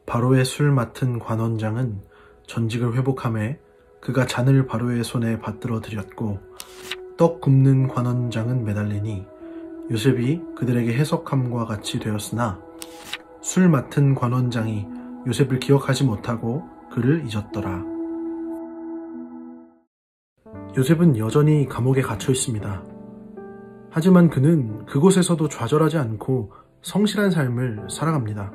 바로의 술 맡은 관원장은 전직을 회복하매 그가 잔을 바로의 손에 받들어 드렸고 떡 굽는 관원장은 매달리니 요셉이 그들에게 해석함과 같이 되었으나 술 맡은 관원장이 요셉을 기억하지 못하고 그를 잊었더라. 요셉은 여전히 감옥에 갇혀 있습니다. 하지만 그는 그곳에서도 좌절하지 않고 성실한 삶을 살아갑니다.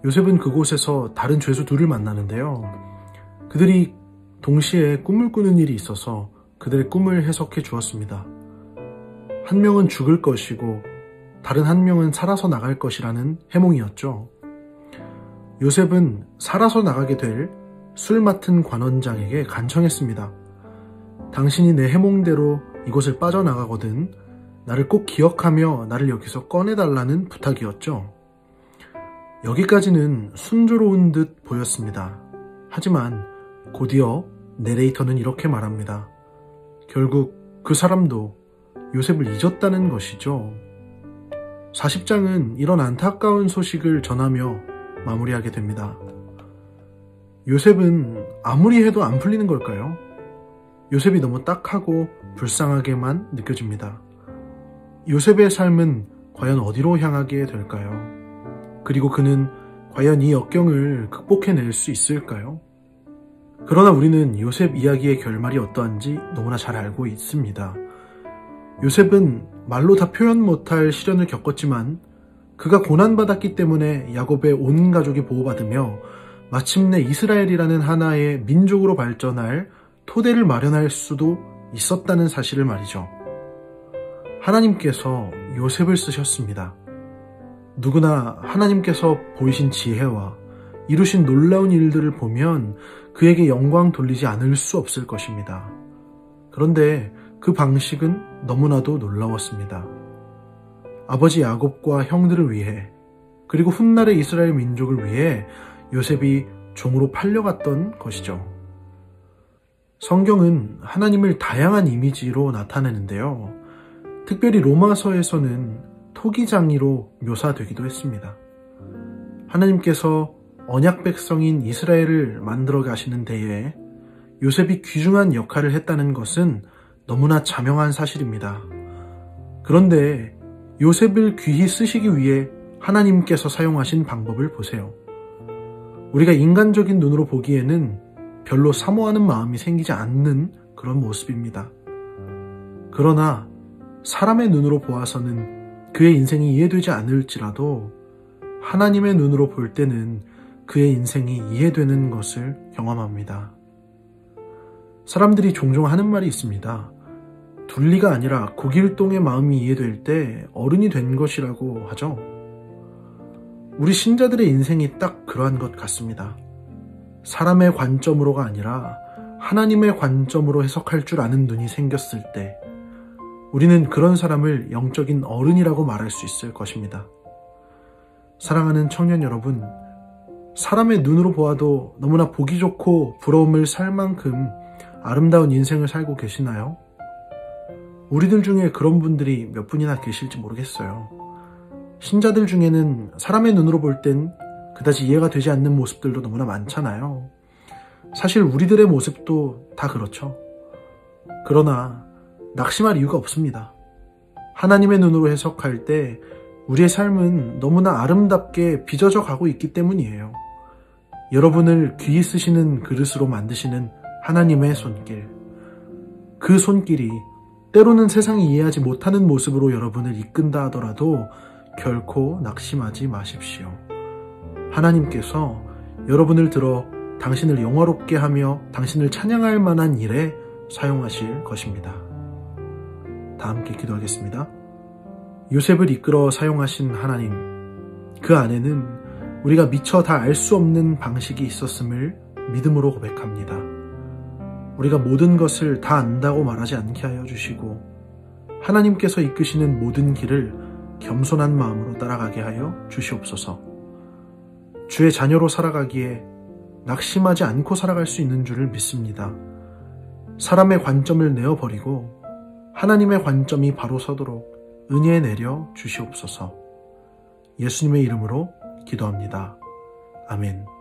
요셉은 그곳에서 다른 죄수 둘을 만나는데요. 그들이 동시에 꿈을 꾸는 일이 있어서 그들의 꿈을 해석해 주었습니다. 한 명은 죽을 것이고 다른 한 명은 살아서 나갈 것이라는 해몽이었죠. 요셉은 살아서 나가게 될 술 맡은 관원장에게 간청했습니다. 당신이 내 해몽대로 이곳을 빠져나가거든 나를 꼭 기억하며 나를 여기서 꺼내달라는 부탁이었죠. 여기까지는 순조로운 듯 보였습니다. 하지만 곧이어 내레이터는 이렇게 말합니다. 결국 그 사람도 요셉을 잊었다는 것이죠. 40장은 이런 안타까운 소식을 전하며 마무리하게 됩니다. 요셉은 아무리 해도 안 풀리는 걸까요? 요셉이 너무 딱하고 불쌍하게만 느껴집니다. 요셉의 삶은 과연 어디로 향하게 될까요? 그리고 그는 과연 이 역경을 극복해낼 수 있을까요? 그러나 우리는 요셉 이야기의 결말이 어떠한지 너무나 잘 알고 있습니다. 요셉은 말로 다 표현 못할 시련을 겪었지만 그가 고난받았기 때문에 야곱의 온 가족이 보호받으며 마침내 이스라엘이라는 하나의 민족으로 발전할 토대를 마련할 수도 있었다는 사실을 말이죠. 하나님께서 요셉을 쓰셨습니다. 누구나 하나님께서 보이신 지혜와 이루신 놀라운 일들을 보면 그에게 영광 돌리지 않을 수 없을 것입니다. 그런데 그 방식은 너무나도 놀라웠습니다. 아버지 야곱과 형들을 위해 그리고 훗날의 이스라엘 민족을 위해 요셉이 종으로 팔려갔던 것이죠. 성경은 하나님을 다양한 이미지로 나타내는데요. 특별히 로마서에서는 토기장이로 묘사되기도 했습니다. 하나님께서 언약 백성인 이스라엘을 만들어 가시는 데에 요셉이 귀중한 역할을 했다는 것은 너무나 자명한 사실입니다. 그런데 요셉을 귀히 쓰시기 위해 하나님께서 사용하신 방법을 보세요. 우리가 인간적인 눈으로 보기에는 별로 사모하는 마음이 생기지 않는 그런 모습입니다. 그러나 사람의 눈으로 보아서는 그의 인생이 이해되지 않을지라도 하나님의 눈으로 볼 때는 그의 인생이 이해되는 것을 경험합니다. 사람들이 종종 하는 말이 있습니다. 둘리가 아니라 고길동의 마음이 이해될 때 어른이 된 것이라고 하죠. 우리 신자들의 인생이 딱 그러한 것 같습니다. 사람의 관점으로가 아니라 하나님의 관점으로 해석할 줄 아는 눈이 생겼을 때 우리는 그런 사람을 영적인 어른이라고 말할 수 있을 것입니다. 사랑하는 청년 여러분, 사람의 눈으로 보아도 너무나 보기 좋고 부러움을 살 만큼 아름다운 인생을 살고 계시나요? 우리들 중에 그런 분들이 몇 분이나 계실지 모르겠어요. 신자들 중에는 사람의 눈으로 볼 땐 그다지 이해가 되지 않는 모습들도 너무나 많잖아요. 사실 우리들의 모습도 다 그렇죠. 그러나 낙심할 이유가 없습니다. 하나님의 눈으로 해석할 때 우리의 삶은 너무나 아름답게 빚어져 가고 있기 때문이에요. 여러분을 귀히 쓰시는 그릇으로 만드시는 하나님의 손길. 그 손길이 때로는 세상이 이해하지 못하는 모습으로 여러분을 이끈다 하더라도 결코 낙심하지 마십시오. 하나님께서 여러분을 들어 당신을 영화롭게 하며 당신을 찬양할 만한 일에 사용하실 것입니다. 다 함께 기도하겠습니다. 요셉을 이끌어 사용하신 하나님, 그 안에는 우리가 미처 다 알 수 없는 방식이 있었음을 믿음으로 고백합니다. 우리가 모든 것을 다 안다고 말하지 않게 하여 주시고 하나님께서 이끄시는 모든 길을 겸손한 마음으로 따라가게 하여 주시옵소서. 주의 자녀로 살아가기에 낙심하지 않고 살아갈 수 있는 줄을 믿습니다. 사람의 관점을 내어버리고 하나님의 관점이 바로 서도록 은혜 내려 주시옵소서. 예수님의 이름으로 기도합니다. 아멘.